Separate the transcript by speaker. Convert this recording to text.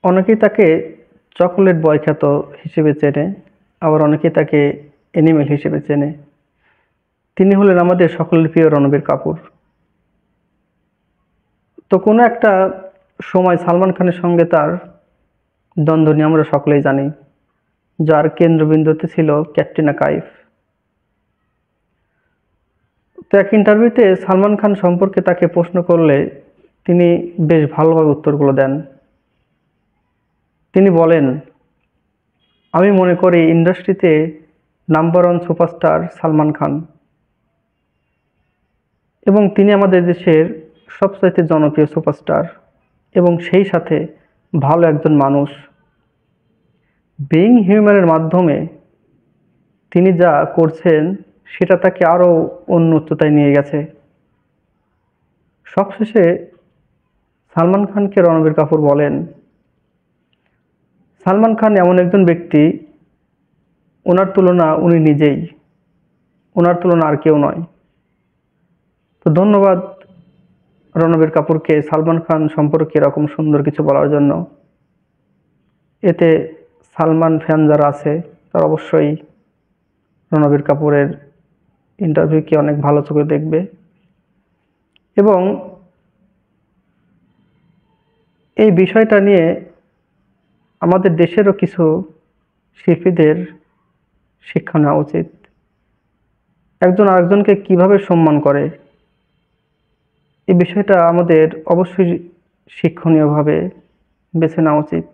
Speaker 1: অনেকেই তাকে চকোলেট বয় খ্যাত হিসেবে চেনে, আবার অনেকেই তাকে অ্যানিমেল হিসেবে চেনে। তিনি হলেন আমাদের সকলের প্রিয় রণবীর কাপুর। তো কোনো একটা সময় সালমান খানের সঙ্গে তার দ্বন্দ্ব নিয়ে আমরা সকলেই জানি, যার কেন্দ্রবিন্দুতে ছিল ক্যাটরিনা কাইফ। তো এক ইন্টারভিউতে সালমান খান সম্পর্কে তাকে প্রশ্ন করলে তিনি বেশ ভালোভাবে উত্তরগুলো দেন। তিনি বলেন, আমি মনে করি ইন্ডাস্ট্রিতে number one superstar Salman Khan, এবং তিনি আমাদের দেশের সবচাইতে জনপ্রিয় সুপারস্টার, এবং সেই সাথে ভালো একজন মানুষ। বিইং হিউম্যানের মাধ্যমে তিনি যা করছেন সেটা তাকে আরও অন্য উচ্চতায় নিয়ে গেছে। সবশেষে সালমান খানকে রণবীর কাপুর বলেন, সালমান খান এমন একজন ব্যক্তি, ওনার তুলনা উনি নিজেই, ওনার তুলনা আর কেউ নয়। তো ধন্যবাদ রণবীর কাপুরকে সালমান খান সম্পর্কে এরকম সুন্দর কিছু বলার জন্য। এতে সালমান ফ্যান যারা আছে তারা অবশ্যই রণবীর কাপুরের ইন্টারভিউকে অনেক ভালো চোখে দেখবে, এবং এই বিষয়টা নিয়ে আমাদের দেশেরও কিছু শিল্পীদের শিক্ষা নেওয়া উচিত। একজন আরেকজনকে কিভাবে সম্মান করে, এই বিষয়টা আমাদের অবশ্যই শিক্ষণীয়ভাবে বেছে নেওয়া উচিত।